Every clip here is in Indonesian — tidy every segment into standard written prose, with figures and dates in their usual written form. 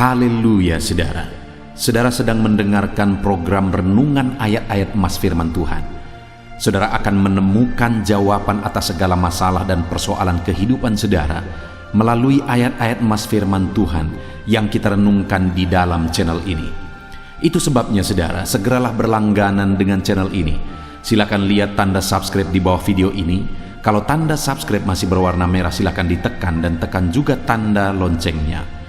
Haleluya saudara. Saudara sedang mendengarkan program renungan ayat-ayat emas firman Tuhan. Saudara akan menemukan jawaban atas segala masalah dan persoalan kehidupan saudara melalui ayat-ayat emas firman Tuhan yang kita renungkan di dalam channel ini. Itu sebabnya saudara, segeralah berlangganan dengan channel ini. Silakan lihat tanda subscribe di bawah video ini. Kalau tanda subscribe masih berwarna merah, silakan ditekan dan tekan juga tanda loncengnya.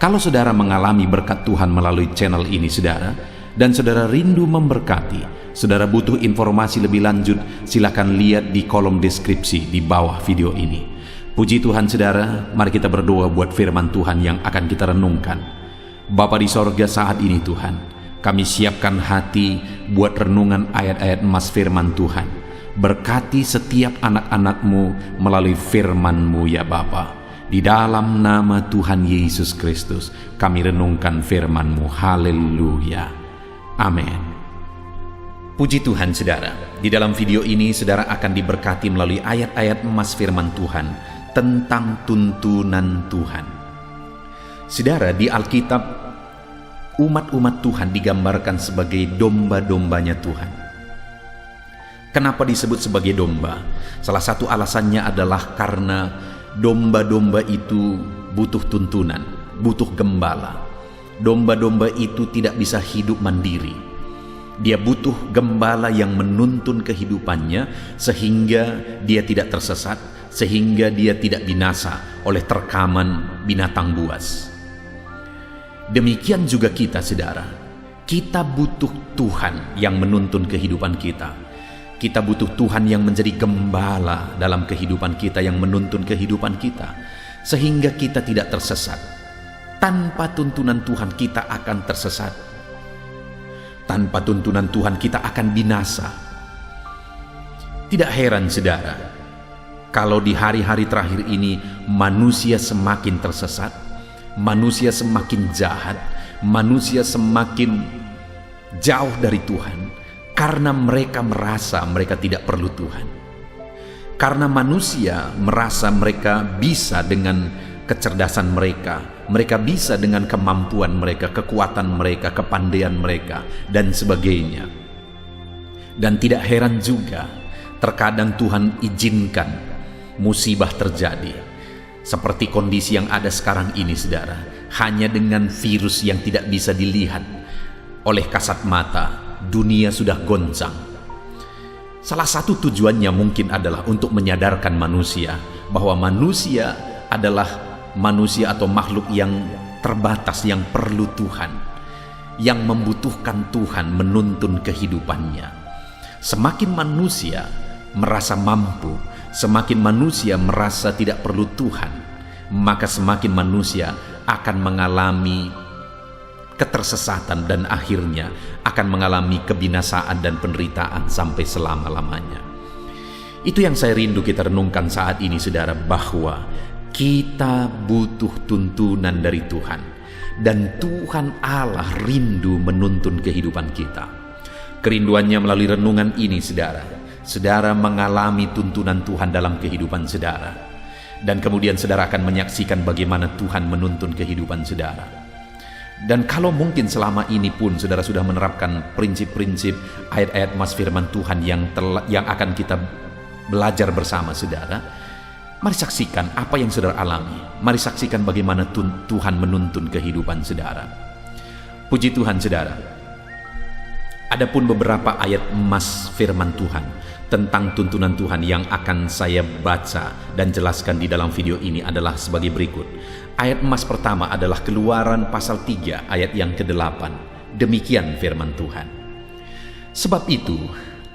Kalau saudara mengalami berkat Tuhan melalui channel ini saudara, dan saudara rindu memberkati, saudara butuh informasi lebih lanjut, silakan lihat di kolom deskripsi di bawah video ini. Puji Tuhan saudara, mari kita berdoa buat firman Tuhan yang akan kita renungkan. Bapa di sorga, saat ini Tuhan, kami siapkan hati buat renungan ayat-ayat emas firman Tuhan. Berkati setiap anak-anak-Mu melalui firman-Mu ya Bapa. Di dalam nama Tuhan Yesus Kristus kami renungkan firman-Mu. Haleluya. Amin. Puji Tuhan saudara, di dalam video ini saudara akan diberkati melalui ayat-ayat emas firman Tuhan tentang tuntunan Tuhan. Saudara, di Alkitab umat-umat Tuhan digambarkan sebagai domba-dombanya Tuhan. Kenapa disebut sebagai domba? Salah satu alasannya adalah karena domba-domba itu butuh tuntunan, butuh gembala. Domba-domba itu tidak bisa hidup mandiri. Dia butuh gembala yang menuntun kehidupannya sehingga dia tidak tersesat, sehingga dia tidak binasa oleh terkaman binatang buas. Demikian juga kita saudara. Kita butuh Tuhan yang menuntun kehidupan kita. Kita butuh Tuhan yang menjadi gembala dalam kehidupan kita, yang menuntun kehidupan kita, sehingga kita tidak tersesat. Tanpa tuntunan Tuhan kita akan tersesat. Tanpa tuntunan Tuhan kita akan binasa. Tidak heran saudara, kalau di hari-hari terakhir ini manusia semakin tersesat, manusia semakin jahat, manusia semakin jauh dari Tuhan. Karena mereka merasa mereka tidak perlu Tuhan. Karena manusia merasa mereka bisa dengan kecerdasan mereka, mereka bisa dengan kemampuan mereka, kekuatan mereka, kepandaian mereka, dan sebagainya. Dan tidak heran juga, terkadang Tuhan izinkan musibah terjadi. Seperti kondisi yang ada sekarang ini saudara, hanya dengan virus yang tidak bisa dilihat oleh kasat mata, dunia sudah goncang. Salah satu tujuannya mungkin adalah untuk menyadarkan manusia bahwa manusia adalah manusia atau makhluk yang terbatas, yang perlu Tuhan, yang membutuhkan Tuhan menuntun kehidupannya. Semakin manusia merasa mampu, semakin manusia merasa tidak perlu Tuhan, maka semakin manusia akan mengalami ketersesatan dan akhirnya akan mengalami kebinasaan dan penderitaan sampai selama-lamanya. Itu yang saya rindu kita renungkan saat ini saudara, bahwa kita butuh tuntunan dari Tuhan, dan Tuhan Allah rindu menuntun kehidupan kita. Kerinduannya melalui renungan ini saudara, saudara mengalami tuntunan Tuhan dalam kehidupan saudara, dan kemudian saudara akan menyaksikan bagaimana Tuhan menuntun kehidupan saudara. Dan kalau mungkin selama ini pun saudara sudah menerapkan prinsip-prinsip ayat-ayat emas firman Tuhan yang akan kita belajar bersama saudara, mari saksikan apa yang saudara alami. Mari saksikan bagaimana Tuhan menuntun kehidupan saudara. Puji Tuhan saudara. Adapun beberapa ayat emas firman Tuhan tentang tuntunan Tuhan yang akan saya baca dan jelaskan di dalam video ini adalah sebagai berikut. Ayat emas pertama adalah Keluaran pasal 3 ayat yang ke-8. Demikian firman Tuhan. Sebab itu,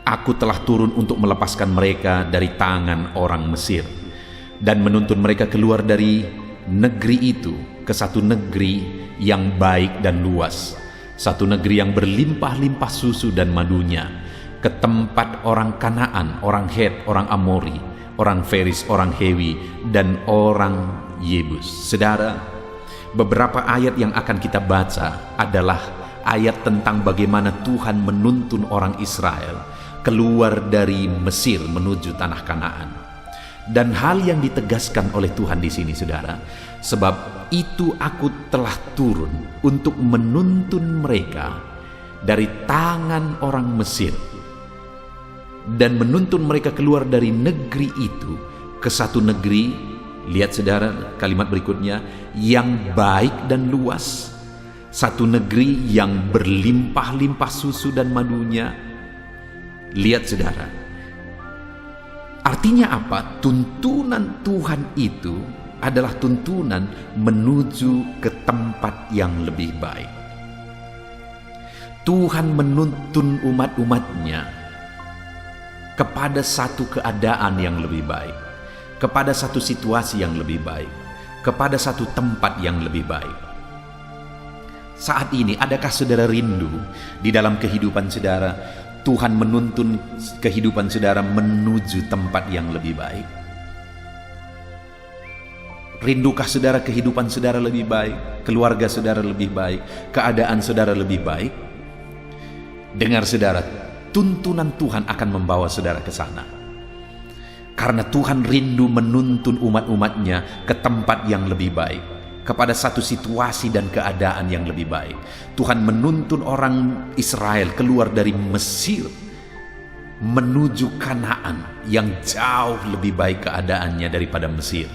aku telah turun untuk melepaskan mereka dari tangan orang Mesir dan menuntun mereka keluar dari negeri itu ke satu negeri yang baik dan luas, satu negeri yang berlimpah-limpah susu dan madunya, ke tempat orang Kanaan, orang Het, orang Amori, orang Feris, orang Hewi, dan orang Yebus. Saudara, beberapa ayat yang akan kita baca adalah ayat tentang bagaimana Tuhan menuntun orang Israel keluar dari Mesir menuju tanah Kanaan. Dan hal yang ditegaskan oleh Tuhan di sini, saudara, sebab itu aku telah turun untuk menuntun mereka dari tangan orang Mesir dan menuntun mereka keluar dari negeri itu ke satu negeri, lihat saudara kalimat berikutnya, yang baik dan luas, satu negeri yang berlimpah-limpah susu dan madunya. Lihat saudara, artinya apa? Tuntunan Tuhan itu adalah tuntunan menuju ke tempat yang lebih baik. Tuhan menuntun umat-umatnya kepada satu keadaan yang lebih baik, kepada satu situasi yang lebih baik, kepada satu tempat yang lebih baik. Saat ini, adakah saudara rindu di dalam kehidupan saudara, Tuhan menuntun kehidupan saudara menuju tempat yang lebih baik? Rindukah saudara kehidupan saudara lebih baik, keluarga saudara lebih baik, keadaan saudara lebih baik? Dengar saudara, tuntunan Tuhan akan membawa saudara ke sana. Karena Tuhan rindu menuntun umat-umatnya ke tempat yang lebih baik, kepada satu situasi dan keadaan yang lebih baik. Tuhan menuntun orang Israel keluar dari Mesir menuju Kanaan yang jauh lebih baik keadaannya daripada Mesir.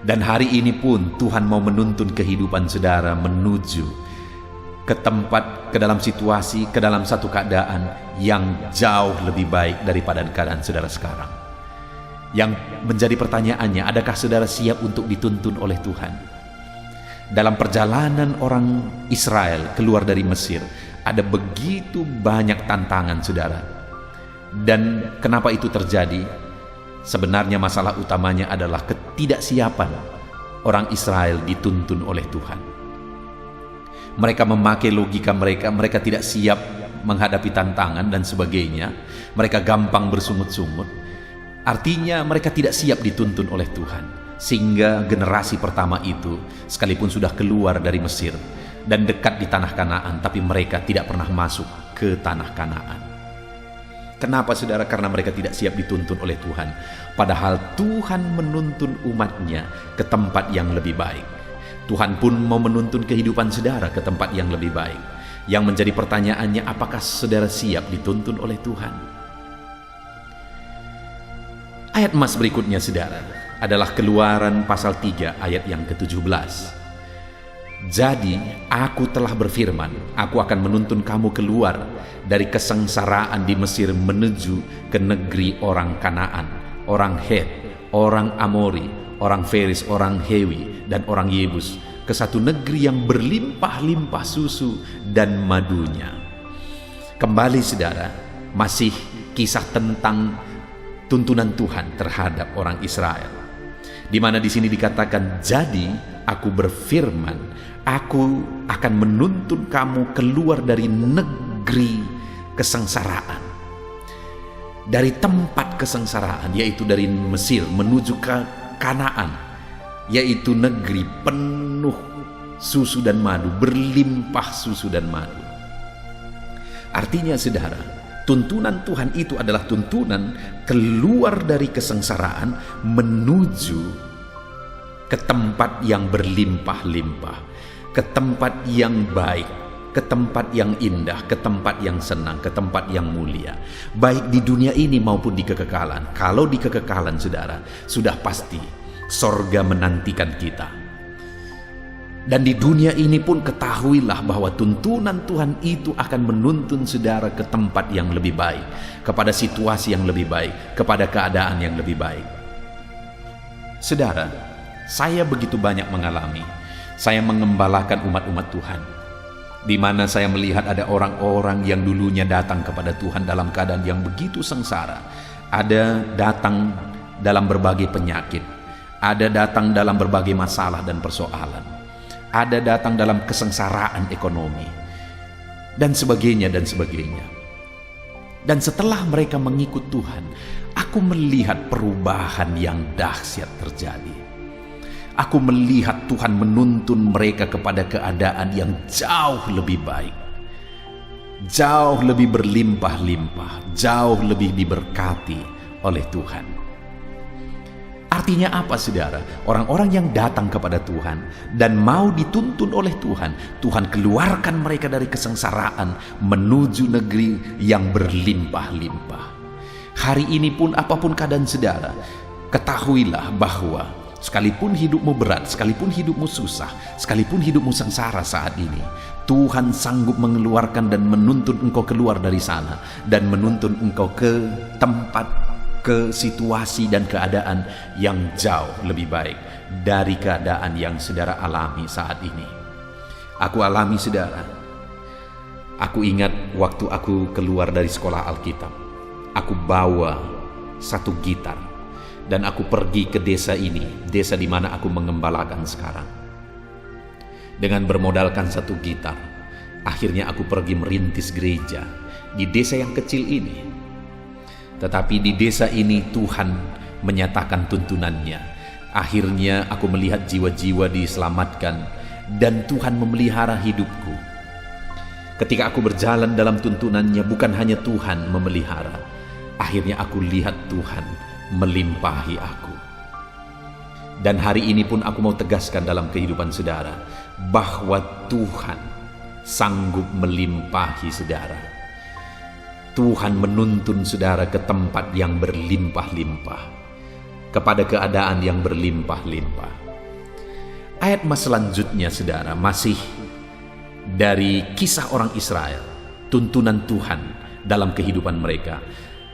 Dan hari ini pun Tuhan mau menuntun kehidupan saudara menuju ke tempat, ke dalam situasi, ke dalam satu keadaan yang jauh lebih baik daripada keadaan saudara sekarang. Yang menjadi pertanyaannya, adakah saudara siap untuk dituntun oleh Tuhan? Dalam perjalanan orang Israel keluar dari Mesir, ada begitu banyak tantangan saudara. Dan kenapa itu terjadi? Sebenarnya masalah utamanya adalah ketidaksiapan orang Israel dituntun oleh Tuhan. Mereka memakai logika mereka tidak siap menghadapi tantangan dan sebagainya. Mereka gampang bersungut-sungut. Artinya mereka tidak siap dituntun oleh Tuhan. Sehingga generasi pertama itu, sekalipun sudah keluar dari Mesir dan dekat di tanah Kanaan, tapi mereka tidak pernah masuk ke tanah Kanaan. Kenapa saudara? Karena mereka tidak siap dituntun oleh Tuhan. Padahal Tuhan menuntun umatnya ke tempat yang lebih baik. Tuhan pun mau menuntun kehidupan saudara ke tempat yang lebih baik. Yang menjadi pertanyaannya, apakah saudara siap dituntun oleh Tuhan? Ayat emas berikutnya saudara adalah Keluaran pasal 3 ayat yang ke-17. Jadi aku telah berfirman, aku akan menuntun kamu keluar dari kesengsaraan di Mesir menuju ke negeri orang Kanaan, orang Het, orang Amori, orang Feris, orang Hewi, dan orang Yebus, ke satu negeri yang berlimpah-limpah susu dan madunya. Kembali saudara, masih kisah tentang tuntunan Tuhan terhadap orang Israel, di mana di sini dikatakan, jadi aku berfirman, aku akan menuntun kamu keluar dari negeri kesengsaraan, dari tempat kesengsaraan, yaitu dari Mesir menuju ke Kanaan, yaitu negeri penuh susu dan madu, berlimpah susu dan madu. Artinya saudara, tuntunan Tuhan itu adalah tuntunan keluar dari kesengsaraan menuju ke tempat yang berlimpah-limpah, ke tempat yang baik, ke tempat yang indah, ke tempat yang senang, ke tempat yang mulia, baik di dunia ini maupun di kekekalan. Kalau di kekekalan saudara, sudah pasti sorga menantikan kita. Dan di dunia ini pun ketahuilah bahwa tuntunan Tuhan itu akan menuntun saudara ke tempat yang lebih baik, kepada situasi yang lebih baik, kepada keadaan yang lebih baik. Saudara, saya begitu banyak mengalami, saya mengembalakan umat-umat Tuhan, di mana saya melihat ada orang-orang yang dulunya datang kepada Tuhan dalam keadaan yang begitu sengsara. Ada datang dalam berbagai penyakit, ada datang dalam berbagai masalah dan persoalan, ada datang dalam kesengsaraan ekonomi, dan sebagainya dan sebagainya. Dan setelah mereka mengikut Tuhan, aku melihat perubahan yang dahsyat terjadi. Aku melihat Tuhan menuntun mereka kepada keadaan yang jauh lebih baik, jauh lebih berlimpah-limpah, jauh lebih diberkati oleh Tuhan. Artinya apa, saudara? Orang-orang yang datang kepada Tuhan dan mau dituntun oleh Tuhan, Tuhan keluarkan mereka dari kesengsaraan menuju negeri yang berlimpah-limpah. Hari ini pun apapun keadaan saudara, ketahuilah bahwa sekalipun hidupmu berat, sekalipun hidupmu susah, sekalipun hidupmu sengsara saat ini, Tuhan sanggup mengeluarkan dan menuntun engkau keluar dari sana dan menuntun engkau ke tempat, ke situasi dan keadaan yang jauh lebih baik dari keadaan yang saudara alami saat ini. Aku alami, saudara. Aku ingat waktu aku keluar dari sekolah Alkitab, aku bawa satu gitar dan aku pergi ke desa ini, desa di mana aku mengembalakan sekarang. Dengan bermodalkan satu gitar, akhirnya aku pergi merintis gereja di desa yang kecil ini. Tetapi di desa ini Tuhan menyatakan tuntunannya. Akhirnya aku melihat jiwa-jiwa diselamatkan dan Tuhan memelihara hidupku. Ketika aku berjalan dalam tuntunannya, bukan hanya Tuhan memelihara, akhirnya aku lihat Tuhan melimpahi aku. Dan hari ini pun aku mau tegaskan dalam kehidupan saudara bahwa Tuhan sanggup melimpahi saudara. Tuhan menuntun saudara ke tempat yang berlimpah-limpah, kepada keadaan yang berlimpah-limpah. Ayat selanjutnya, saudara, masih dari kisah orang Israel, tuntunan Tuhan dalam kehidupan mereka,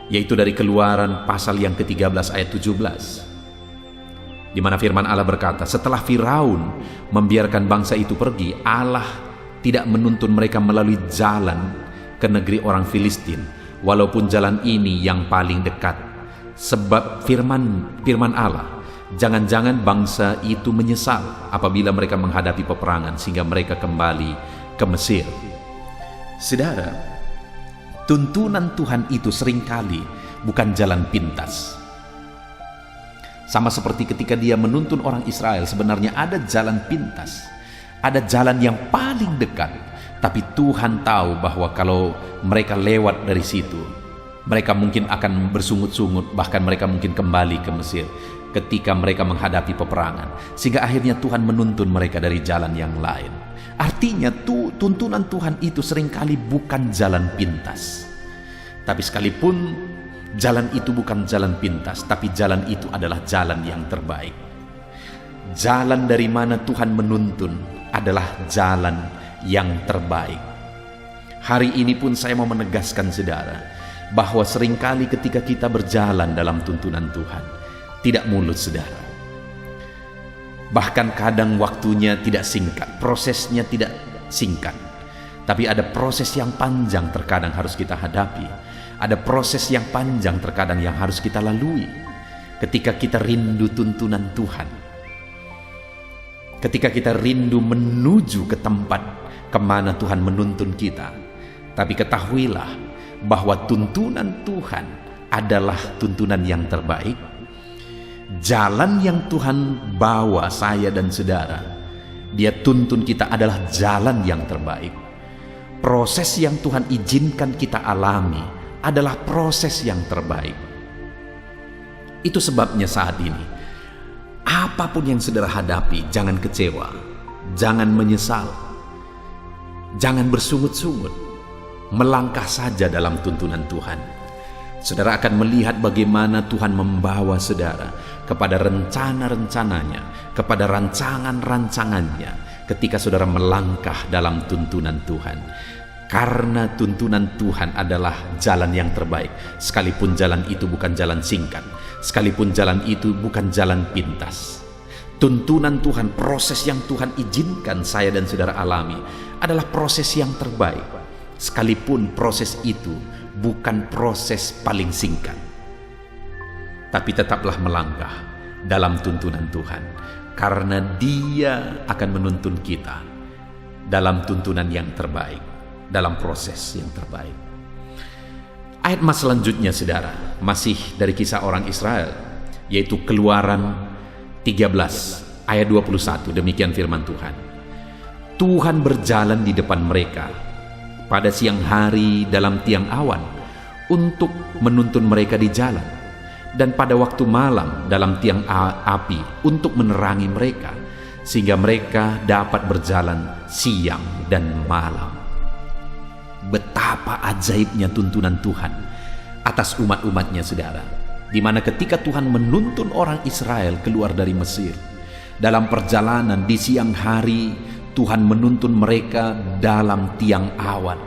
yaitu dari Keluaran pasal yang ke-13 ayat 17, di mana firman Allah berkata, setelah Firaun membiarkan bangsa itu pergi, Allah tidak menuntun mereka melalui jalan ke negeri orang Filistin, walaupun jalan ini yang paling dekat. Sebab firman Allah, jangan-jangan bangsa itu menyesal apabila mereka menghadapi peperangan sehingga mereka kembali ke Mesir. Saudara, tuntunan Tuhan itu seringkali bukan jalan pintas. Sama seperti ketika dia menuntun orang Israel, sebenarnya ada jalan pintas, ada jalan yang paling dekat. Tapi Tuhan tahu bahwa kalau mereka lewat dari situ, mereka mungkin akan bersungut-sungut, bahkan mereka mungkin kembali ke Mesir ketika mereka menghadapi peperangan. Sehingga akhirnya Tuhan menuntun mereka dari jalan yang lain. Artinya tuntunan Tuhan itu seringkali bukan jalan pintas. Tapi sekalipun jalan itu bukan jalan pintas, tapi jalan itu adalah jalan yang terbaik. Jalan dari mana Tuhan menuntun adalah jalan yang terbaik. Hari ini pun saya mau menegaskan saudara bahwa seringkali ketika kita berjalan dalam tuntunan Tuhan tidak mulus, saudara. Bahkan kadang waktunya tidak singkat, prosesnya tidak singkat, tapi ada proses yang panjang terkadang harus kita hadapi. Ada proses yang panjang terkadang yang harus kita lalui ketika kita rindu tuntunan Tuhan, ketika kita rindu menuju ke tempat kemana Tuhan menuntun kita. Tapi ketahuilah bahwa tuntunan Tuhan adalah tuntunan yang terbaik. Jalan yang Tuhan bawa saya dan saudara, Dia tuntun kita adalah jalan yang terbaik. Proses yang Tuhan izinkan kita alami adalah proses yang terbaik. Itu sebabnya saat ini, apapun yang saudara hadapi, jangan kecewa, jangan menyesal, jangan bersungut-sungut, melangkah saja dalam tuntunan Tuhan. Saudara akan melihat bagaimana Tuhan membawa saudara kepada rencana-rencananya, kepada rancangan-rancangannya ketika saudara melangkah dalam tuntunan Tuhan. Karena tuntunan Tuhan adalah jalan yang terbaik, sekalipun jalan itu bukan jalan singkat, sekalipun jalan itu bukan jalan pintas. Tuntunan Tuhan, proses yang Tuhan izinkan saya dan saudara alami adalah proses yang terbaik, sekalipun proses itu bukan proses paling singkat. Tapi tetaplah melangkah dalam tuntunan Tuhan, karena Dia akan menuntun kita dalam tuntunan yang terbaik, dalam proses yang terbaik. Ayat selanjutnya, saudara, masih dari kisah orang Israel, yaitu Keluaran 13 ayat 21. Demikian firman Tuhan. Tuhan berjalan di depan mereka pada siang hari dalam tiang awan untuk menuntun mereka di jalan, dan pada waktu malam dalam tiang api untuk menerangi mereka, sehingga mereka dapat berjalan siang dan malam. Betapa ajaibnya tuntunan Tuhan atas umat-umatnya, saudara, di mana ketika Tuhan menuntun orang Israel keluar dari Mesir, dalam perjalanan di siang hari Tuhan menuntun mereka dalam tiang awan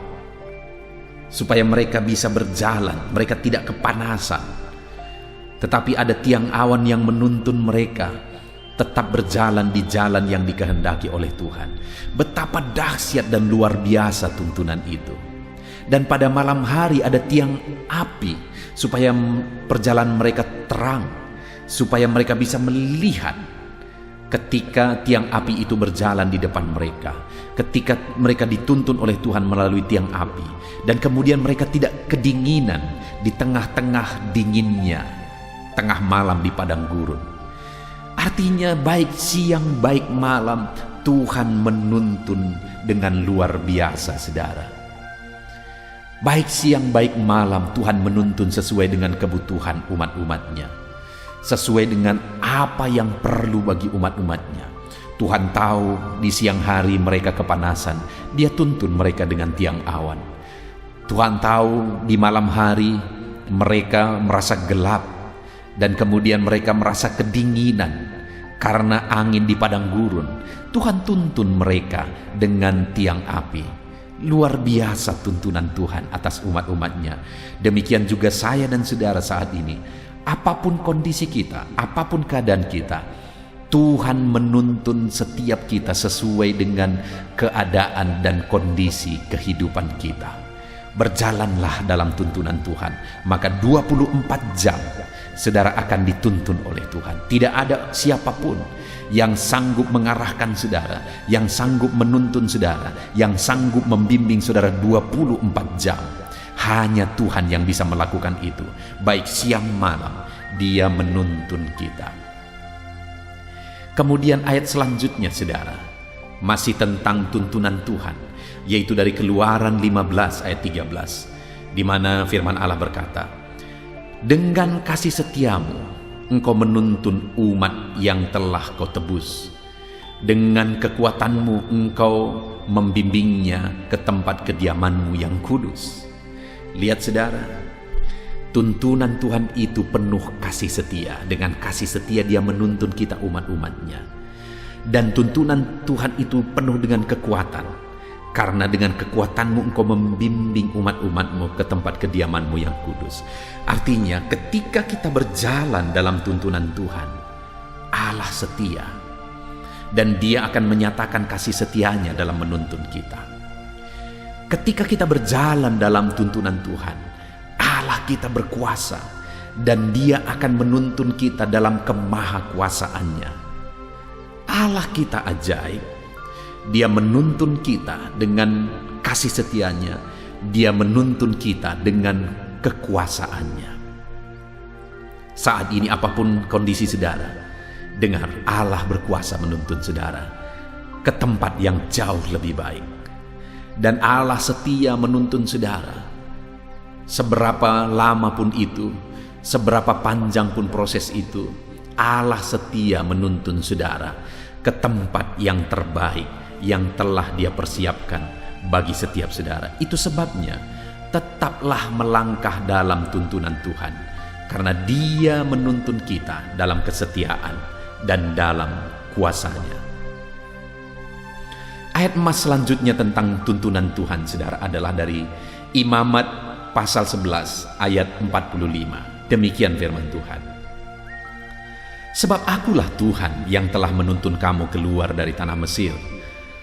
supaya mereka bisa berjalan, mereka tidak kepanasan. Tetapi ada tiang awan yang menuntun mereka tetap berjalan di jalan yang dikehendaki oleh Tuhan. Betapa dahsyat dan luar biasa tuntunan itu. Dan pada malam hari ada tiang api supaya perjalanan mereka terang, supaya mereka bisa melihat ketika tiang api itu berjalan di depan mereka, ketika mereka dituntun oleh Tuhan melalui tiang api, dan kemudian mereka tidak kedinginan di tengah-tengah dinginnya tengah malam di padang gurun. Artinya baik siang baik malam Tuhan menuntun dengan luar biasa, saudara. Baik siang baik malam Tuhan menuntun sesuai dengan kebutuhan umat-umatnya, sesuai dengan apa yang perlu bagi umat-umatnya. Tuhan tahu di siang hari mereka kepanasan, Dia tuntun mereka dengan tiang awan. Tuhan tahu di malam hari mereka merasa gelap, dan kemudian mereka merasa kedinginan karena angin di padang gurun. Tuhan tuntun mereka dengan tiang api. Luar biasa tuntunan Tuhan atas umat-umatnya. Demikian juga saya dan saudara saat ini. Apapun kondisi kita, apapun keadaan kita, Tuhan menuntun setiap kita sesuai dengan keadaan dan kondisi kehidupan kita. Berjalanlah dalam tuntunan Tuhan, maka 24 jam saudara akan dituntun oleh Tuhan. Tidak ada siapapun yang sanggup mengarahkan saudara, yang sanggup menuntun saudara, yang sanggup membimbing saudara 24 jam. Hanya Tuhan yang bisa melakukan itu. Baik siang malam Dia menuntun kita. Kemudian ayat selanjutnya, saudara, masih tentang tuntunan Tuhan, yaitu dari Keluaran 15 ayat 13, di mana firman Allah berkata, "Dengan kasih setiamu Engkau menuntun umat yang telah Kau tebus. Dengan kekuatanmu Engkau membimbingnya ke tempat kediamanmu yang kudus." Lihat saudara, tuntunan Tuhan itu penuh kasih setia. Dengan kasih setia Dia menuntun kita umat-umatnya. Dan tuntunan Tuhan itu penuh dengan kekuatan, karena dengan kekuatanmu Engkau membimbing umat-umatmu ke tempat kediamanmu yang kudus. Artinya ketika kita berjalan dalam tuntunan Tuhan, Allah setia, dan Dia akan menyatakan kasih setianya dalam menuntun kita. Ketika kita berjalan dalam tuntunan Tuhan, Allah kita berkuasa, dan Dia akan menuntun kita dalam kemahakuasaannya. Allah kita ajaib. Dia menuntun kita dengan kasih setianya. Dia menuntun kita dengan kekuasaannya. Saat ini apapun kondisi saudara, dengar, Allah berkuasa menuntun saudara ke tempat yang jauh lebih baik. Dan Allah setia menuntun saudara. Seberapa lama pun itu, seberapa panjang pun proses itu, Allah setia menuntun saudara ke tempat yang terbaik yang telah Dia persiapkan bagi setiap saudara. Itu sebabnya tetaplah melangkah dalam tuntunan Tuhan, karena Dia menuntun kita dalam kesetiaan dan dalam kuasanya. Ayat emas selanjutnya tentang tuntunan Tuhan, saudara, adalah dari Imamat pasal 11 ayat 45. Demikian firman Tuhan. "Sebab akulah Tuhan yang telah menuntun kamu keluar dari tanah Mesir,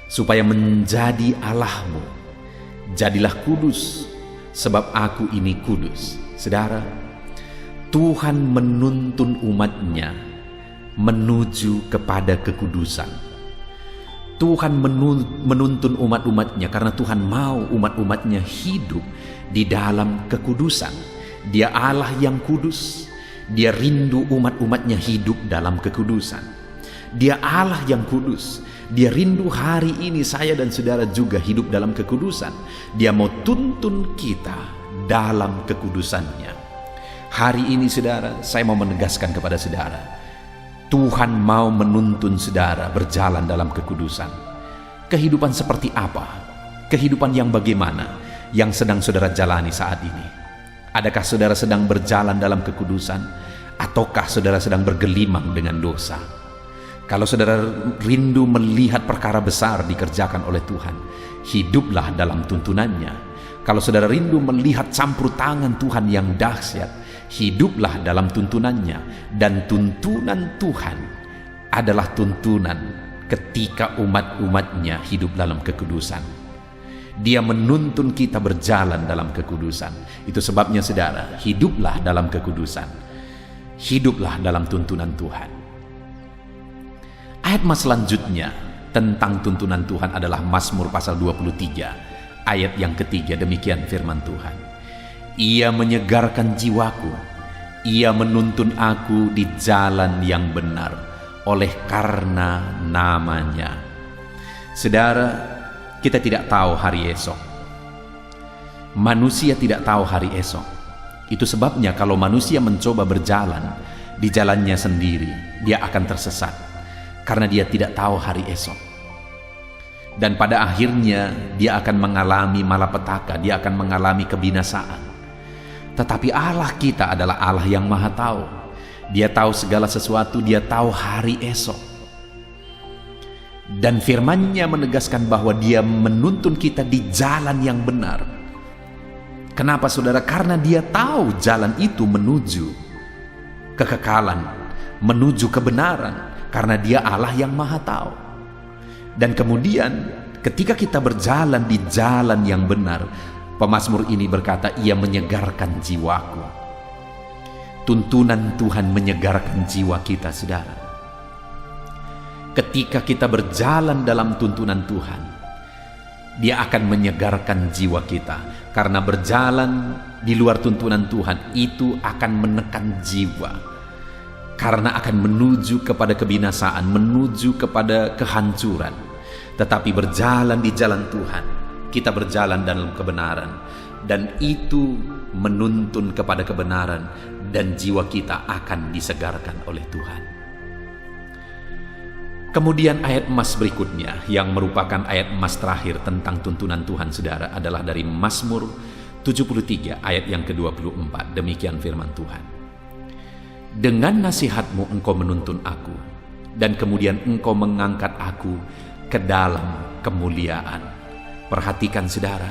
supaya menjadi Allahmu. Jadilah kudus, sebab aku ini kudus." Saudara, Tuhan menuntun umatnya menuju kepada kekudusan. Tuhan menuntun umat-umatnya karena Tuhan mau umat-umatnya hidup di dalam kekudusan. Dia Allah yang kudus. Dia rindu umat-umatnya hidup dalam kekudusan. Dia Allah yang kudus. Dia rindu hari ini saya dan saudara juga hidup dalam kekudusan. Dia mau tuntun kita dalam kekudusannya. Hari ini saudara, saya mau menegaskan kepada saudara, Tuhan mau menuntun saudara berjalan dalam kekudusan. Kehidupan seperti apa? Kehidupan yang bagaimana yang sedang saudara jalani saat ini? Adakah saudara sedang berjalan dalam kekudusan, ataukah saudara sedang bergelimang dengan dosa? Kalau saudara rindu melihat perkara besar dikerjakan oleh Tuhan, hiduplah dalam tuntunannya. Kalau saudara rindu melihat campur tangan Tuhan yang dahsyat, hiduplah dalam tuntunannya. Dan tuntunan Tuhan adalah tuntunan ketika umat-umatnya hidup dalam kekudusan. Dia menuntun kita berjalan dalam kekudusan. Itu sebabnya saudara, hiduplah dalam kekudusan. Hiduplah dalam tuntunan Tuhan. Ayat mas selanjutnya tentang tuntunan Tuhan adalah Mazmur pasal 23 ayat yang ketiga. Demikian firman Tuhan, Ia menyegarkan jiwaku, Ia menuntun aku di jalan yang benar oleh karena namanya. Saudara, kita tidak tahu hari esok. Manusia tidak tahu hari esok. Itu sebabnya kalau manusia mencoba berjalan di jalannya sendiri, dia akan tersesat karena dia tidak tahu hari esok. Dan pada akhirnya dia akan mengalami malapetaka, dia akan mengalami kebinasaan. Tetapi Allah kita adalah Allah yang maha tahu. Dia tahu segala sesuatu, dia tahu hari esok. Dan firman-Nya menegaskan bahwa dia menuntun kita di jalan yang benar. Kenapa saudara? Karena dia tahu jalan itu menuju kekekalan, menuju kebenaran. Karena dia Allah yang maha tahu. Dan kemudian ketika kita berjalan di jalan yang benar, pemazmur ini berkata, Ia menyegarkan jiwaku. Tuntunan Tuhan menyegarkan jiwa kita, saudara. Ketika kita berjalan dalam tuntunan Tuhan, Dia akan menyegarkan jiwa kita. Karena berjalan di luar tuntunan Tuhan itu akan menekan jiwa. Karena akan menuju kepada kebinasaan, menuju kepada kehancuran. Tetapi berjalan di jalan Tuhan, kita berjalan dalam kebenaran. Dan itu menuntun kepada kebenaran, dan jiwa kita akan disegarkan oleh Tuhan. Kemudian ayat emas berikutnya yang merupakan ayat emas terakhir tentang tuntunan Tuhan, saudara, adalah dari Mazmur 73 ayat yang ke-24. Demikian firman Tuhan, Dengan nasihat-Mu Engkau menuntun aku, dan kemudian Engkau mengangkat aku ke dalam kemuliaan. Perhatikan saudara,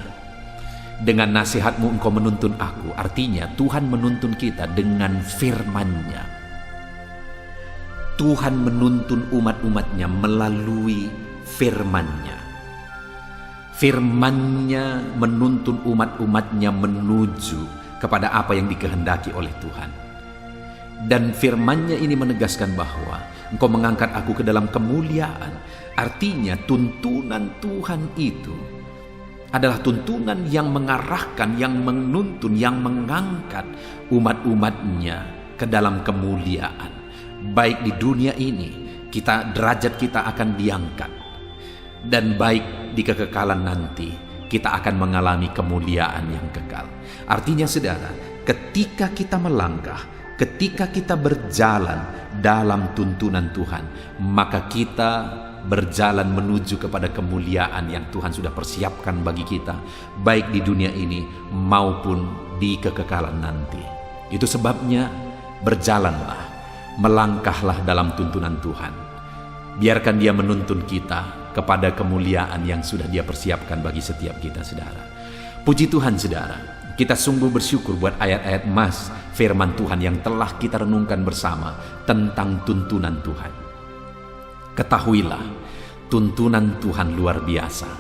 dengan nasihat-Mu Engkau menuntun aku, artinya Tuhan menuntun kita dengan firman-Nya. Tuhan menuntun umat-umatnya melalui firman-Nya. Firman-Nya menuntun umat-umatnya menuju kepada apa yang dikehendaki oleh Tuhan. Dan firman-Nya ini menegaskan bahwa Engkau mengangkat aku ke dalam kemuliaan. Artinya tuntunan Tuhan itu adalah tuntunan yang mengarahkan, yang menuntun, yang mengangkat umat-umatnya ke dalam kemuliaan. Baik di dunia ini, derajat kita akan diangkat. Dan baik di kekekalan nanti, kita akan mengalami kemuliaan yang kekal. Artinya saudara, ketika kita melangkah, ketika kita berjalan dalam tuntunan Tuhan, maka kita berjalan menuju kepada kemuliaan yang Tuhan sudah persiapkan bagi kita, baik di dunia ini maupun di kekekalan nanti. Itu sebabnya berjalanlah, melangkahlah dalam tuntunan Tuhan. Biarkan Dia menuntun kita kepada kemuliaan yang sudah Dia persiapkan bagi setiap kita, saudara. Puji Tuhan, saudara. Kita sungguh bersyukur buat ayat-ayat emas firman Tuhan yang telah kita renungkan bersama tentang tuntunan Tuhan. Ketahuilah, tuntunan Tuhan luar biasa.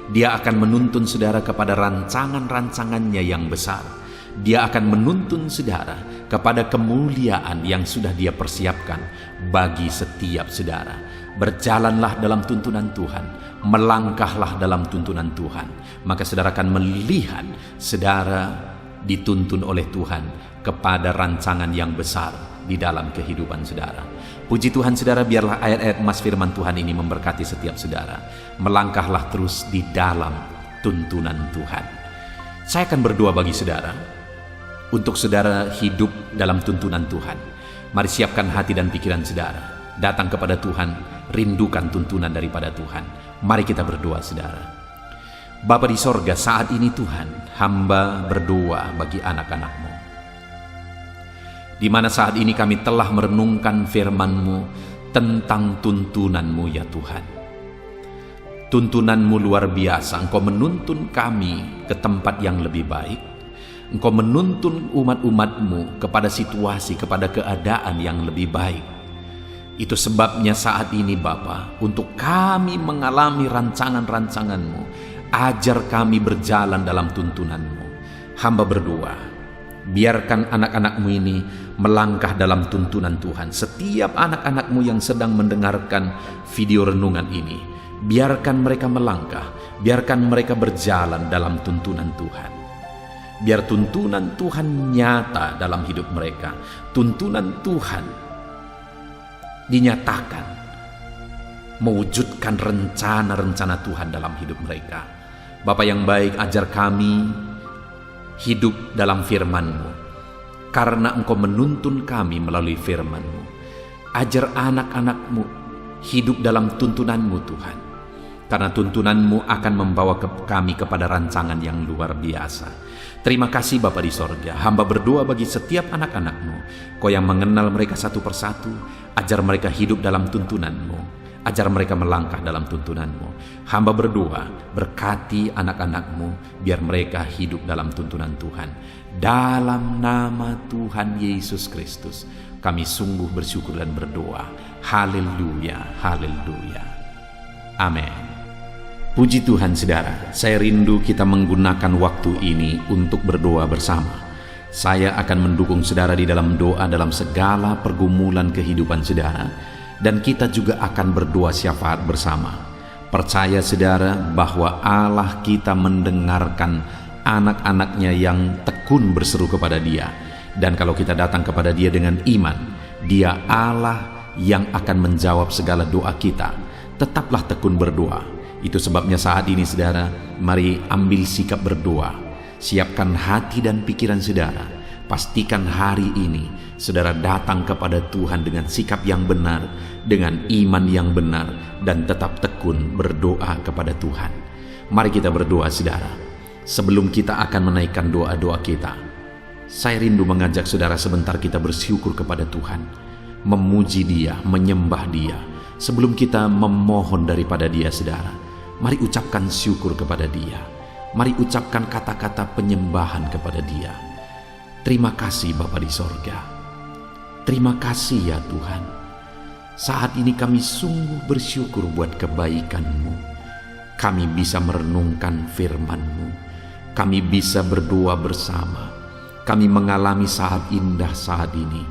Dia akan menuntun saudara kepada rancangan-rancangannya yang besar. Dia akan menuntun saudara kepada kemuliaan yang sudah Dia persiapkan bagi setiap saudara. Berjalanlah dalam tuntunan Tuhan, melangkahlah dalam tuntunan Tuhan, maka saudara akan melihat saudara dituntun oleh Tuhan kepada rancangan yang besar di dalam kehidupan saudara. Puji Tuhan, saudara, biarlah ayat-ayat emas firman Tuhan ini memberkati setiap saudara. Melangkahlah terus di dalam tuntunan Tuhan. Saya akan berdoa bagi saudara. untuk saudara hidup dalam tuntunan Tuhan. Mari siapkan hati dan pikiran saudara, datang kepada Tuhan, rindukan tuntunan daripada Tuhan. Mari kita berdoa saudara. Bapa di sorga, saat ini Tuhan, hamba berdoa bagi anak-anak-Mu, di mana saat ini kami telah merenungkan firman-Mu tentang tuntunan-Mu ya Tuhan. Tuntunan-Mu luar biasa, Engkau menuntun kami ke tempat yang lebih baik. Engkau menuntun umat-umat-Mu kepada situasi, kepada keadaan yang lebih baik. Itu sebabnya saat ini Bapa, untuk kami mengalami rancangan-rancangan-Mu, ajar kami berjalan dalam tuntunan-Mu. Hamba berdoa, biarkan anak-anak-Mu ini melangkah dalam tuntunan Tuhan. Setiap anak-anak-Mu yang sedang mendengarkan video renungan ini, biarkan mereka melangkah, biarkan mereka berjalan dalam tuntunan Tuhan. Biar tuntunan Tuhan nyata dalam hidup mereka. Tuntunan Tuhan dinyatakan, mewujudkan rencana-rencana Tuhan dalam hidup mereka. Bapa yang baik, ajar kami hidup dalam firman-Mu, karena Engkau menuntun kami melalui firman-Mu. Ajar anak-anak-Mu hidup dalam tuntunan-Mu Tuhan, karena tuntunan-Mu akan membawa kami kepada rancangan yang luar biasa. Terima kasih Bapa di sorga, hamba berdoa bagi setiap anak-anak-Mu, Kau yang mengenal mereka satu persatu. Ajar mereka hidup dalam tuntunan-Mu, ajar mereka melangkah dalam tuntunan-Mu. Hamba berdoa, berkati anak-anak-Mu, biar mereka hidup dalam tuntunan Tuhan. Dalam nama Tuhan Yesus Kristus, kami sungguh bersyukur dan berdoa. Haleluya, haleluya. Amin. Puji Tuhan saudara, saya rindu kita menggunakan waktu ini untuk berdoa bersama. Saya akan mendukung saudara di dalam doa dalam segala pergumulan kehidupan saudara, dan kita juga akan berdoa syafaat bersama. Percaya saudara bahwa Allah kita mendengarkan anak-anaknya yang tekun berseru kepada Dia. Dan kalau kita datang kepada Dia dengan iman, Dia Allah yang akan menjawab segala doa kita. Tetaplah tekun berdoa. Itu sebabnya saat ini saudara, mari ambil sikap berdoa. Siapkan hati dan pikiran saudara. Pastikan hari ini saudara datang kepada Tuhan dengan sikap yang benar, dengan iman yang benar, dan tetap tekun berdoa kepada Tuhan. Mari kita berdoa saudara. Sebelum kita akan menaikkan doa-doa kita, saya rindu mengajak saudara sebentar kita bersyukur kepada Tuhan, memuji Dia, menyembah Dia. Sebelum kita memohon daripada Dia saudara, mari ucapkan syukur kepada Dia. Mari ucapkan kata-kata penyembahan kepada Dia. Terima kasih Bapa di sorga. Terima kasih ya Tuhan. Saat ini kami sungguh bersyukur buat kebaikan-Mu. Kami bisa merenungkan firman-Mu. Kami bisa berdoa bersama. Kami mengalami saat indah saat ini.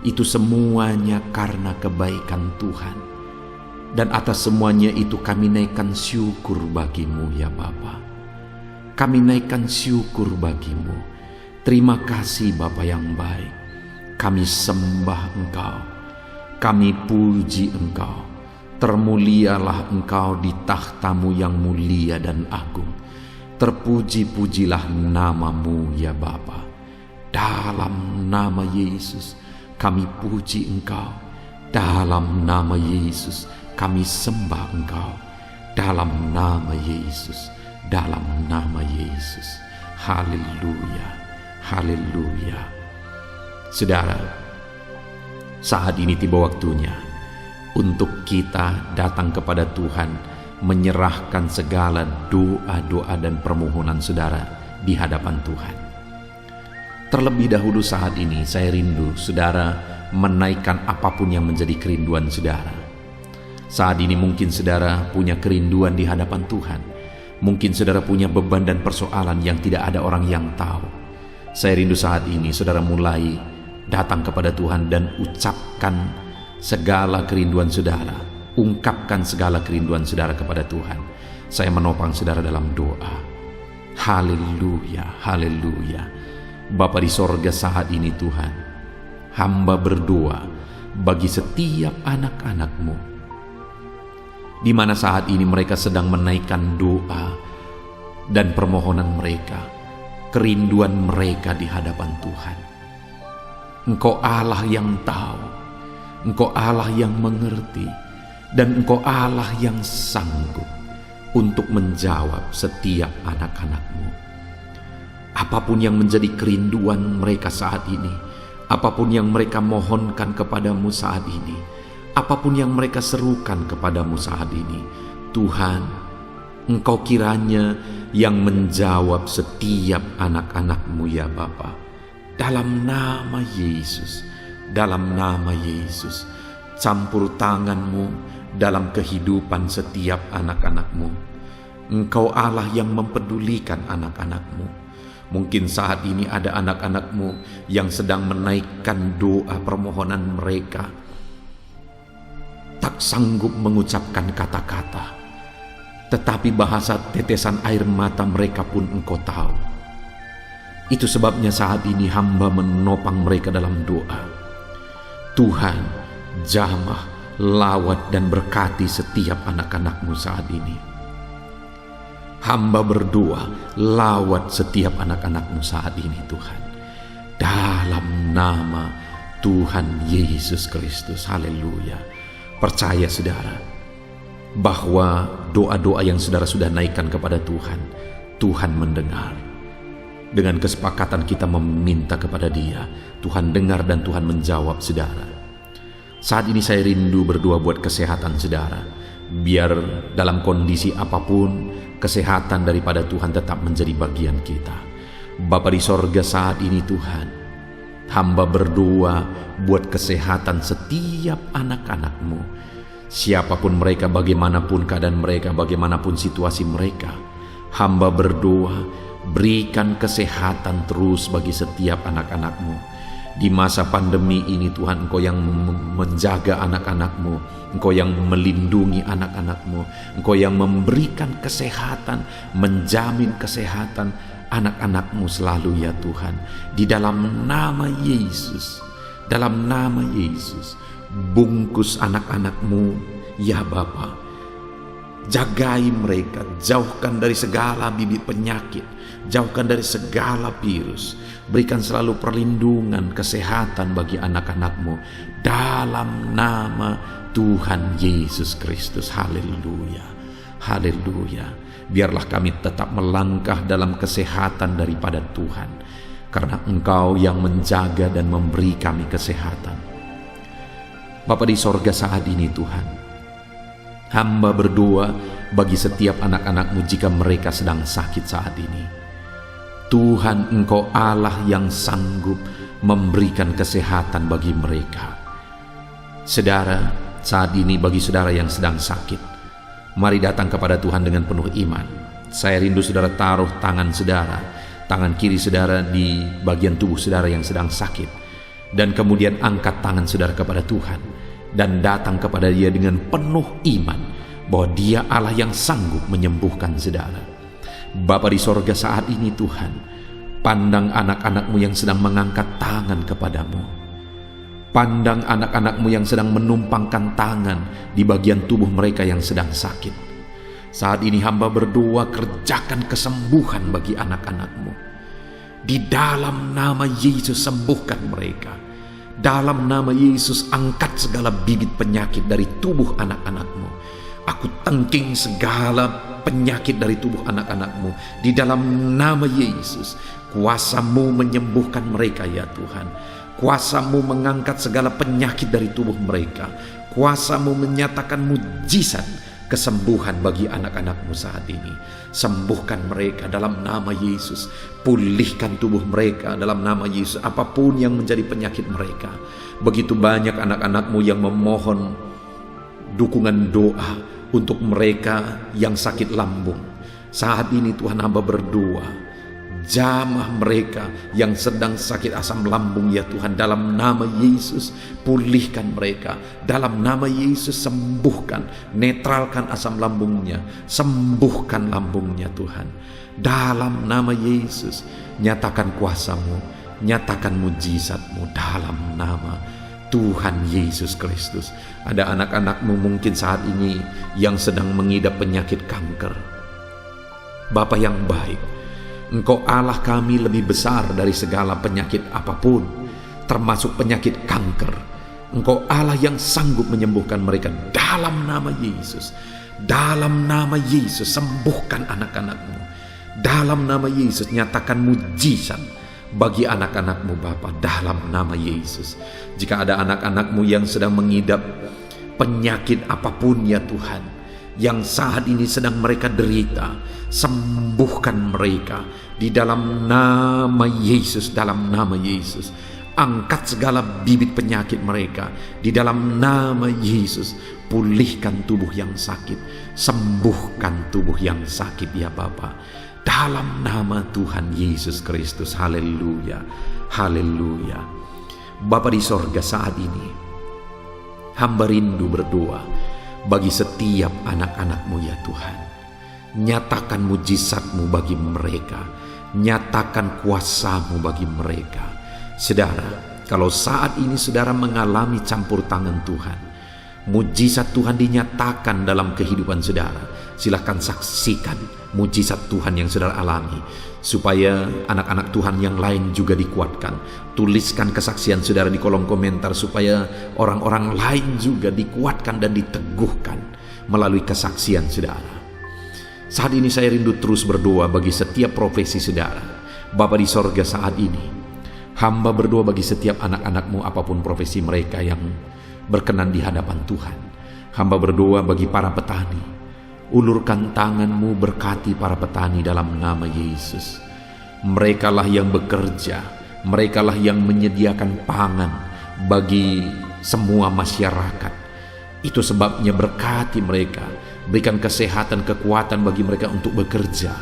Itu semuanya karena kebaikan Tuhan. Dan atas semuanya itu kami naikkan syukur bagi-Mu ya Bapa. Kami naikkan syukur bagi-Mu. Terima kasih Bapa yang baik. Kami sembah Engkau. Kami puji Engkau. Termulialah Engkau di takhta-Mu yang mulia dan agung. Terpuji-pujilah nama-Mu ya Bapa. Dalam nama Yesus kami puji Engkau. Dalam nama Yesus kami sembah Engkau. Dalam nama Yesus, dalam nama Yesus. Haleluya, haleluya. Saudara, saat ini tiba waktunya untuk kita datang kepada Tuhan, menyerahkan segala doa-doa dan permohonan saudara di hadapan Tuhan. Terlebih dahulu saat ini saya rindu saudara menaikkan apapun yang menjadi kerinduan saudara. Saat ini mungkin saudara punya kerinduan di hadapan Tuhan. Mungkin saudara punya beban dan persoalan yang tidak ada orang yang tahu. Saya rindu saat ini saudara mulai datang kepada Tuhan dan ucapkan segala kerinduan saudara. Ungkapkan segala kerinduan saudara kepada Tuhan. Saya menopang saudara dalam doa. Haleluya, haleluya. Bapa di sorga saat ini Tuhan, hamba berdoa bagi setiap anak-anak-Mu, di mana saat ini mereka sedang menaikkan doa dan permohonan mereka. kerinduan mereka di hadapan Tuhan. Engkau Allah yang tahu, Engkau Allah yang mengerti, dan Engkau Allah yang sanggup untuk menjawab setiap anak-anak-Mu. Apapun yang menjadi kerinduan mereka saat ini, apapun yang mereka mohonkan kepadamu saat ini, apapun yang mereka serukan kepadamu saat ini, Tuhan, Engkau kiranya yang menjawab setiap anak-anak-Mu ya Bapa. Dalam nama Yesus, dalam nama Yesus, campur tangan-Mu dalam kehidupan setiap anak-anak-Mu. Engkau Allah yang mempedulikan anak-anak-Mu. Mungkin saat ini ada anak-anak-Mu yang sedang menaikkan doa permohonan mereka, tak sanggup mengucapkan kata-kata, tetapi bahasa tetesan air mata mereka pun Engkau tahu. Itu sebabnya saat ini hamba menopang mereka dalam doa. Tuhan, jamah, lawat dan berkati setiap anak-anak-Mu saat ini. Hamba berdoa, lawat setiap anak-anak-Mu saat ini Tuhan. Dalam nama Tuhan Yesus Kristus, haleluya. Percaya saudara, bahwa doa-doa yang saudara sudah naikkan kepada Tuhan, Tuhan mendengar. Dengan kesepakatan kita meminta kepada Dia, Tuhan dengar dan Tuhan menjawab saudara. Saat ini saya rindu berdoa buat kesehatan saudara. Biar dalam kondisi apapun, kesehatan daripada Tuhan tetap menjadi bagian kita. Bapa di sorga, saat ini Tuhan, hamba berdoa buat kesehatan setiap anak-anak-Mu. Siapapun mereka, bagaimanapun keadaan mereka, bagaimanapun situasi mereka, hamba berdoa, berikan kesehatan terus bagi setiap anak-anak-Mu. Di masa pandemi ini Tuhan, Engkau yang menjaga anak-anak-Mu, Engkau yang melindungi anak-anak-Mu, Engkau yang memberikan kesehatan, menjamin kesehatan anak-anak-Mu selalu ya Tuhan. Di dalam nama Yesus, dalam nama Yesus, bungkus anak-anak-Mu ya Bapa. Jagai mereka, jauhkan dari segala bibit penyakit, jauhkan dari segala virus. Berikan selalu perlindungan, kesehatan bagi anak-anak-Mu dalam nama Tuhan Yesus Kristus. Haleluya, haleluya. Biarlah kami tetap melangkah dalam kesehatan daripada Tuhan, karena Engkau yang menjaga dan memberi kami kesehatan. Bapa di sorga, saat ini Tuhan, hamba berdoa bagi setiap anak-anak-Mu jika mereka sedang sakit saat ini. Tuhan, Engkau Allah yang sanggup memberikan kesehatan bagi mereka. Saudara, saat ini bagi saudara yang sedang sakit, mari datang kepada Tuhan dengan penuh iman. Saya rindu saudara taruh tangan saudara, tangan kiri saudara di bagian tubuh saudara yang sedang sakit, dan kemudian angkat tangan saudara kepada Tuhan dan datang kepada Dia dengan penuh iman bahwa Dia Allah yang sanggup menyembuhkan saudara. Bapa di sorga, saat ini Tuhan, pandang anak-anak-Mu yang sedang mengangkat tangan kepadamu. Pandang anak-anak-Mu yang sedang menumpangkan tangan di bagian tubuh mereka yang sedang sakit. Saat ini hamba berdoa, kerjakan kesembuhan bagi anak-anak-Mu. Di dalam nama Yesus, sembuhkan mereka. Dalam nama Yesus, angkat segala bibit penyakit dari tubuh anak-anak-Mu. Aku tengking segala penyakit dari tubuh anak-anak-Mu. Di dalam nama Yesus, kuasa-Mu menyembuhkan mereka ya Tuhan. Kuasa-Mu mengangkat segala penyakit dari tubuh mereka. Kuasa-Mu menyatakan mujizat kesembuhan bagi anak-anak-Mu saat ini. Sembuhkan mereka dalam nama Yesus. Pulihkan tubuh mereka dalam nama Yesus, apapun yang menjadi penyakit mereka. Begitu banyak anak-anak-Mu yang memohon dukungan doa untuk mereka yang sakit lambung. Saat ini Tuhan, hamba berdoa, jamah mereka yang sedang sakit asam lambung ya Tuhan, dalam nama Yesus pulihkan mereka. Dalam nama Yesus sembuhkan, netralkan asam lambungnya, sembuhkan lambungnya Tuhan. Dalam nama Yesus nyatakan kuasa-Mu, nyatakan mujizat-Mu dalam nama Tuhan Yesus Kristus. Ada anak-anak-Mu mungkin saat ini yang sedang mengidap penyakit kanker. Bapa yang baik, Engkau Allah kami lebih besar dari segala penyakit apapun, termasuk penyakit kanker. Engkau Allah yang sanggup menyembuhkan mereka. Dalam nama Yesus, dalam nama Yesus, sembuhkan anak-anak-Mu. Dalam nama Yesus, nyatakan mujizat bagi anak-anak-Mu Bapa, dalam nama Yesus. Jika ada anak-anak-Mu yang sedang mengidap penyakit apapun ya Tuhan, yang saat ini sedang mereka derita, sembuhkan mereka di dalam nama Yesus, dalam nama Yesus. Angkat segala bibit penyakit mereka di dalam nama Yesus. Pulihkan tubuh yang sakit, sembuhkan tubuh yang sakit ya Bapa, dalam nama Tuhan Yesus Kristus. Haleluya, haleluya. Bapa di sorga, saat ini hamba rindu berdoa bagi setiap anak-anak-Mu ya Tuhan. Nyatakan mujizat-Mu bagi mereka, nyatakan kuasa-Mu bagi mereka. Saudara, kalau saat ini saudara mengalami campur tangan Tuhan, mujizat Tuhan dinyatakan dalam kehidupan saudara, silahkan saksikan mujizat Tuhan yang saudara alami, supaya anak-anak Tuhan yang lain juga dikuatkan. Tuliskan kesaksian saudara di kolom komentar, supaya orang-orang lain juga dikuatkan dan diteguhkan melalui kesaksian saudara. Saat ini saya rindu terus berdoa bagi setiap profesi saudara. Bapa di sorga, saat ini hamba berdoa bagi setiap anak-anak-Mu apapun profesi mereka yang berkenan di hadapan Tuhan. Hamba berdoa bagi para petani. Ulurkan tangan-Mu, berkati para petani dalam nama Yesus. Merekalah yang bekerja, merekalah yang menyediakan pangan bagi semua masyarakat. Itu sebabnya berkati mereka, berikan kesehatan, kekuatan bagi mereka untuk bekerja,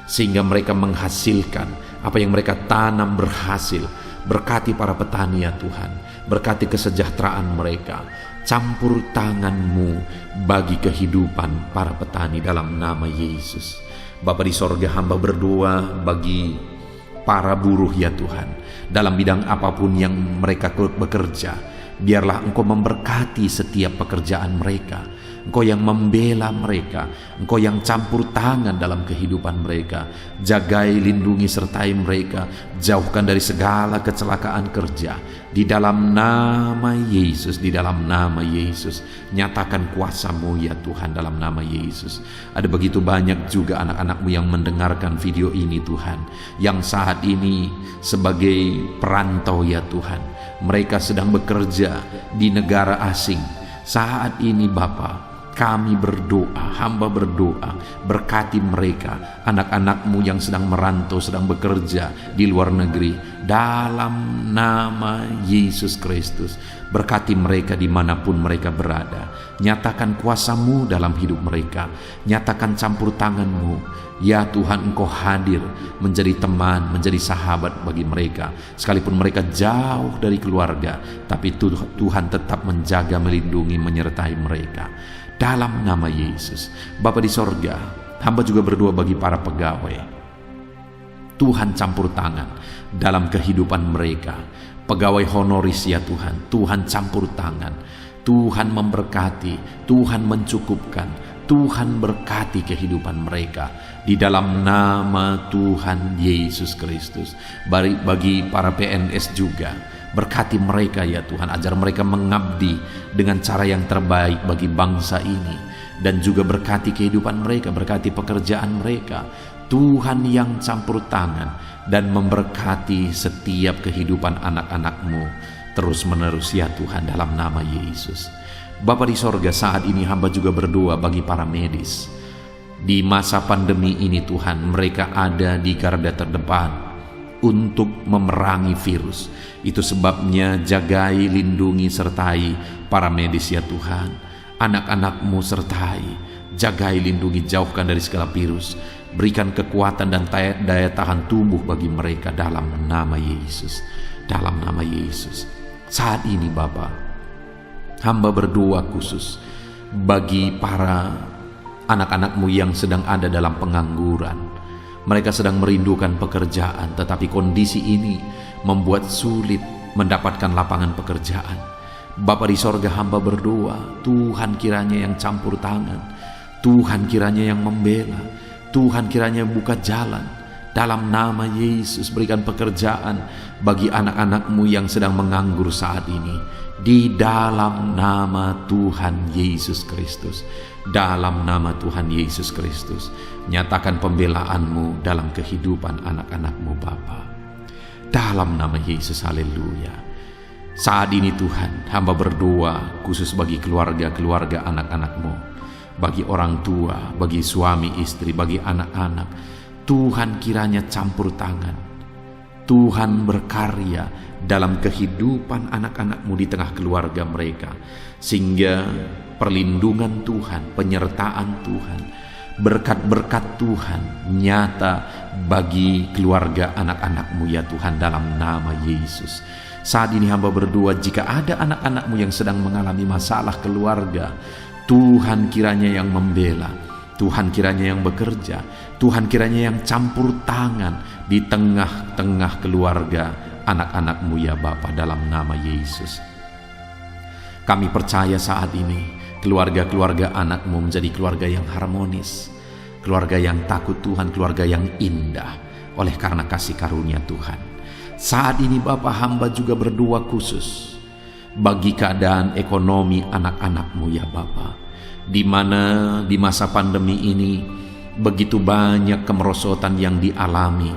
sehingga mereka menghasilkan apa yang mereka tanam berhasil. Berkati para petani ya Tuhan, berkati kesejahteraan mereka. Campur tangan-Mu bagi kehidupan para petani dalam nama Yesus. Bapa di sorga, hamba berdoa bagi para buruh ya Tuhan, dalam bidang apapun yang mereka bekerja. Biarlah Engkau memberkati setiap pekerjaan mereka. Engkau yang membela mereka, Engkau yang campur tangan dalam kehidupan mereka. Jagai, lindungi, sertai mereka. Jauhkan dari segala kecelakaan kerja. Di dalam nama Yesus, di dalam nama Yesus. Nyatakan kuasa-Mu ya Tuhan, dalam nama Yesus. Ada begitu banyak juga anak-anak-Mu yang mendengarkan video ini Tuhan, yang saat ini sebagai perantau ya Tuhan. Mereka sedang bekerja di negara asing. Saat ini Bapa, kami berdoa, hamba berdoa, berkati mereka, anak-anak-Mu yang sedang merantau, sedang bekerja di luar negeri, dalam nama Yesus Kristus. Berkati mereka dimanapun mereka berada. Nyatakan kuasa-Mu dalam hidup mereka. Nyatakan campur tangan-Mu. Ya Tuhan, Engkau hadir menjadi teman, menjadi sahabat bagi mereka. Sekalipun mereka jauh dari keluarga, tapi Tuhan tetap menjaga, melindungi, menyertai mereka. Dalam nama Yesus. Bapa di sorga, hamba juga berdoa bagi para pegawai. Tuhan campur tangan dalam kehidupan mereka. Pegawai honoris ya Tuhan, Tuhan campur tangan. Tuhan memberkati, Tuhan mencukupkan, Tuhan berkati kehidupan mereka di dalam nama Tuhan Yesus Kristus. Bagi para PNS juga, berkati mereka ya Tuhan, ajar mereka mengabdi dengan cara yang terbaik bagi bangsa ini. Dan juga berkati kehidupan mereka, berkati pekerjaan mereka. Tuhan yang campur tangan dan memberkati setiap kehidupan anak-anak-Mu terus menerus ya Tuhan, dalam nama Yesus. Bapa di sorga, saat ini hamba juga berdoa bagi para medis. Di masa pandemi ini Tuhan, mereka ada di garda terdepan untuk memerangi virus. Itu sebabnya jagai, lindungi, sertai para medis ya Tuhan. Anak-anak-Mu sertai, jagai, lindungi, jauhkan dari segala virus. Berikan kekuatan dan daya tahan tubuh bagi mereka dalam nama Yesus. Dalam nama Yesus. Saat ini Bapa, hamba berdoa khusus bagi para anak-anak-Mu yang sedang ada dalam pengangguran. Mereka sedang merindukan pekerjaan, tetapi kondisi ini membuat sulit mendapatkan lapangan pekerjaan. Bapa di sorga, hamba berdoa, Tuhan kiranya yang campur tangan, Tuhan kiranya yang membela, Tuhan kiranya buka jalan Dalam nama Yesus, berikan pekerjaan bagi anak-anak-Mu yang sedang menganggur saat ini. Di dalam nama Tuhan Yesus Kristus. Dalam nama Tuhan Yesus Kristus, nyatakan pembelaan-Mu dalam kehidupan anak-anak-Mu Bapa. Dalam nama Yesus, haleluya. Saat ini Tuhan, hamba berdoa khusus bagi keluarga-keluarga anak-anak-Mu, bagi orang tua, bagi suami istri, bagi anak-anak. Tuhan kiranya campur tangan. Tuhan berkarya dalam kehidupan anak-anak-Mu di tengah keluarga mereka, sehingga perlindungan Tuhan, penyertaan Tuhan, berkat-berkat Tuhan nyata bagi keluarga anak-anak-Mu ya Tuhan, dalam nama Yesus. Saat ini hamba berdoa, jika ada anak-anak-Mu yang sedang mengalami masalah keluarga, Tuhan kiranya yang membela, Tuhan kiranya yang bekerja, Tuhan kiranya yang campur tangan di tengah-tengah keluarga anak-anak-Mu ya Bapa, dalam nama Yesus. Kami percaya saat ini keluarga-keluarga anak-Mu menjadi keluarga yang harmonis, keluarga yang takut Tuhan, keluarga yang indah oleh karena kasih karunia Tuhan. Saat ini Bapa, hamba juga berdoa khusus bagi keadaan ekonomi anak-anak-Mu ya Bapa, di mana di masa pandemi ini begitu banyak kemerosotan yang dialami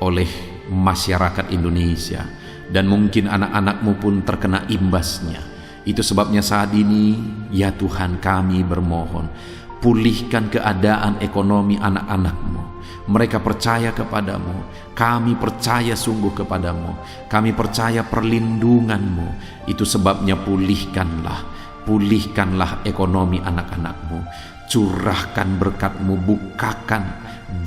oleh masyarakat Indonesia, dan mungkin anak-anak-Mu pun terkena imbasnya. Itu sebabnya saat ini ya Tuhan, kami bermohon, pulihkan keadaan ekonomi anak-anak-Mu. Mereka percaya kepadamu, kami percaya sungguh kepadamu, kami percaya perlindungan-Mu. Itu sebabnya pulihkanlah ekonomi anak-anak-Mu. Curahkan berkat-Mu, bukakan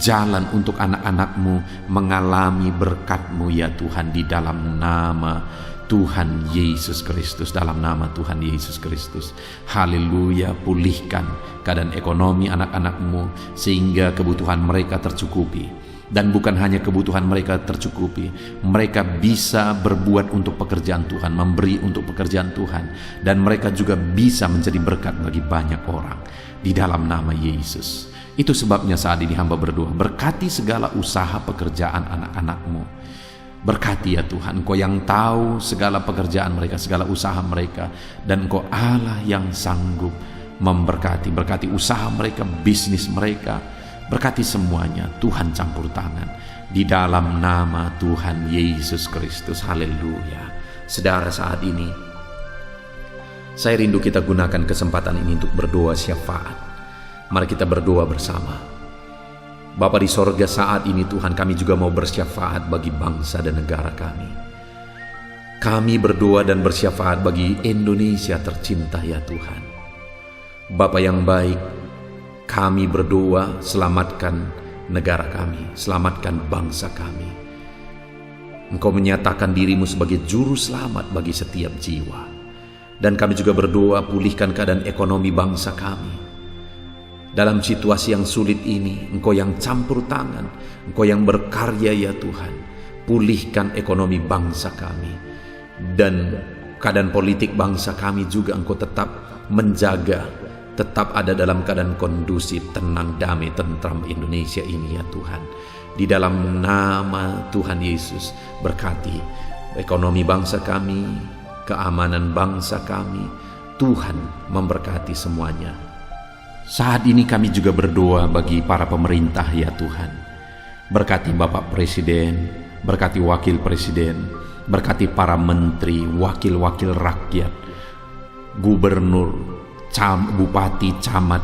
jalan untuk anak-anak-Mu mengalami berkat-Mu ya Tuhan, di dalam nama Tuhan Yesus Kristus, dalam nama Tuhan Yesus Kristus. Haleluya, pulihkan keadaan ekonomi anak-anak-Mu sehingga kebutuhan mereka tercukupi. Dan bukan hanya kebutuhan mereka tercukupi, mereka bisa berbuat untuk pekerjaan Tuhan, memberi untuk pekerjaan Tuhan, dan mereka juga bisa menjadi berkat bagi banyak orang di dalam nama Yesus. Itu sebabnya saat ini hamba berdoa, berkati segala usaha pekerjaan anak-anak-Mu. Berkati ya Tuhan, Engkau yang tahu segala pekerjaan mereka, segala usaha mereka, dan Engkau Allah yang sanggup memberkati. Berkati usaha mereka, bisnis mereka, berkati semuanya. Tuhan campur tangan di dalam nama Tuhan Yesus Kristus. Haleluya. Saudara, saat ini saya rindu kita gunakan kesempatan ini untuk berdoa syafaat. Mari kita berdoa bersama. Bapa di sorga, saat ini Tuhan, kami juga mau bersyafaat bagi bangsa dan negara kami. Kami berdoa dan bersyafaat bagi Indonesia tercinta ya Tuhan. Bapa yang baik, kami berdoa, selamatkan negara kami, selamatkan bangsa kami. Engkau menyatakan dirimu sebagai juru selamat bagi setiap jiwa. Dan kami juga berdoa, pulihkan keadaan ekonomi bangsa kami. Dalam situasi yang sulit ini, Engkau yang campur tangan, Engkau yang berkarya ya Tuhan. Pulihkan ekonomi bangsa kami, dan keadaan politik bangsa kami juga Engkau tetap menjaga, tetap ada dalam keadaan kondusif, tenang, damai, tentram Indonesia ini ya Tuhan. Di dalam nama Tuhan Yesus, berkati ekonomi bangsa kami, keamanan bangsa kami. Tuhan memberkati semuanya. Saat ini kami juga berdoa bagi para pemerintah ya Tuhan. Berkati Bapak Presiden, berkati Wakil Presiden, berkati para menteri, wakil-wakil rakyat, gubernur, bupati, camat,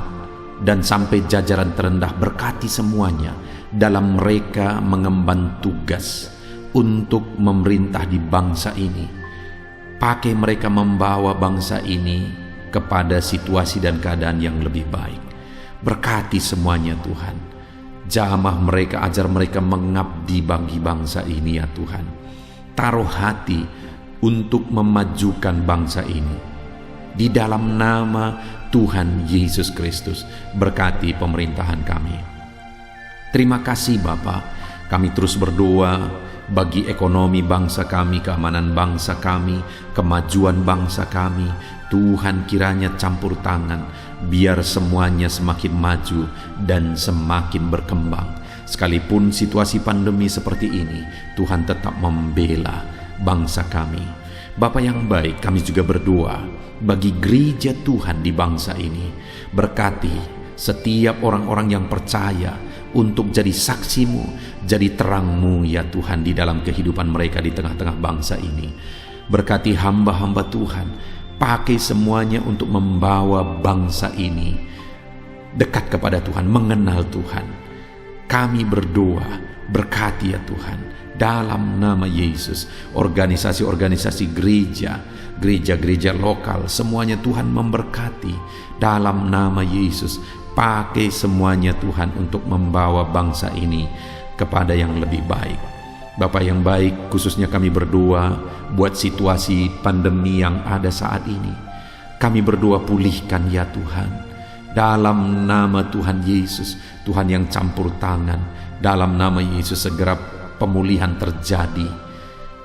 dan sampai jajaran terendah. Berkati semuanya dalam mereka mengemban tugas untuk memerintah di bangsa ini. Pakai mereka membawa bangsa ini kepada situasi dan keadaan yang lebih baik. Berkati semuanya Tuhan. Jamah mereka, ajar mereka mengabdi bagi bangsa ini ya Tuhan. Taruh hati untuk memajukan bangsa ini. Di dalam nama Tuhan Yesus Kristus, berkati pemerintahan kami. Terima kasih Bapa. Kami terus berdoa bagi ekonomi bangsa kami, keamanan bangsa kami, kemajuan bangsa kami. Tuhan kiranya campur tangan, biar semuanya semakin maju dan semakin berkembang. Sekalipun situasi pandemi seperti ini, Tuhan tetap membela bangsa kami. Bapa yang baik, kami juga berdoa bagi gereja Tuhan di bangsa ini. Berkati setiap orang-orang yang percaya untuk jadi saksimu, jadi terangmu ya Tuhan di dalam kehidupan mereka di tengah-tengah bangsa ini. Berkati hamba-hamba Tuhan, pakai semuanya untuk membawa bangsa ini dekat kepada Tuhan, mengenal Tuhan. Kami berdoa, berkati ya Tuhan, dalam nama Yesus, organisasi-organisasi gereja-gereja lokal, semuanya Tuhan memberkati dalam nama Yesus. Pakai semuanya Tuhan untuk membawa bangsa ini kepada yang lebih baik. Bapa yang baik, khususnya kami berdoa buat situasi pandemi yang ada saat ini. Kami berdoa pulihkan ya Tuhan, dalam nama Tuhan Yesus. Tuhan yang campur tangan, dalam nama Yesus segera pemulihan terjadi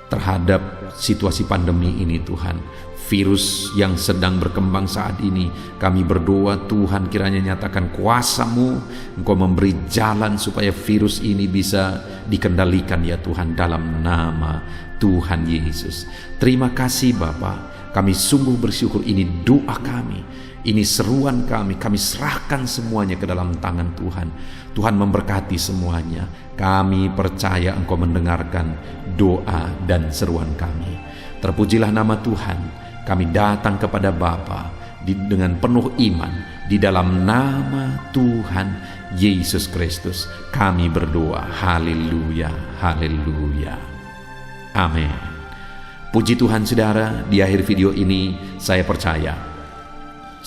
terhadap situasi pandemi ini Tuhan. Virus yang sedang berkembang saat ini, kami berdoa Tuhan kiranya nyatakan kuasa-Mu, Engkau memberi jalan supaya virus ini bisa dikendalikan ya Tuhan, dalam nama Tuhan Yesus. Terima kasih Bapa, kami sungguh bersyukur. Ini doa kami, ini seruan kami serahkan semuanya ke dalam tangan Tuhan. Tuhan memberkati semuanya. Kami percaya Engkau mendengarkan doa dan seruan kami. Terpujilah nama Tuhan. Kami datang kepada Bapa dengan penuh iman di dalam nama Tuhan Yesus Kristus. Kami berdoa. Haleluya, haleluya. Amin. Puji Tuhan saudara, di akhir video ini saya percaya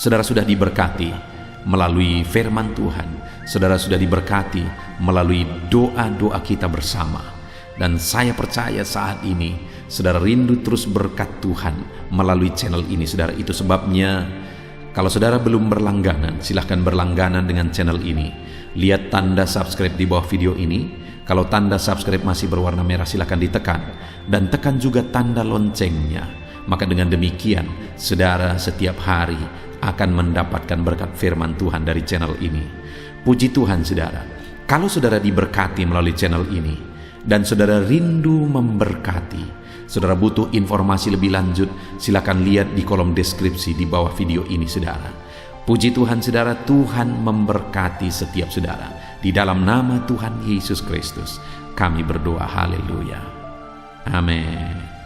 saudara sudah diberkati melalui firman Tuhan. Saudara sudah diberkati melalui doa-doa kita bersama. Dan saya percaya saat ini saudara rindu terus berkat Tuhan melalui channel ini. Saudara, itu sebabnya kalau saudara belum berlangganan, silahkan berlangganan dengan channel ini. Lihat tanda subscribe di bawah video ini. Kalau tanda subscribe masih berwarna merah, silahkan ditekan. Dan tekan juga tanda loncengnya. Maka dengan demikian saudara setiap hari akan mendapatkan berkat firman Tuhan dari channel ini. Puji Tuhan saudara, kalau saudara diberkati melalui channel ini dan saudara rindu memberkati, saudara butuh informasi lebih lanjut, silakan lihat di kolom deskripsi di bawah video ini saudara. Puji Tuhan saudara, Tuhan memberkati setiap saudara. Di dalam nama Tuhan Yesus Kristus kami berdoa. Haleluya. Amin.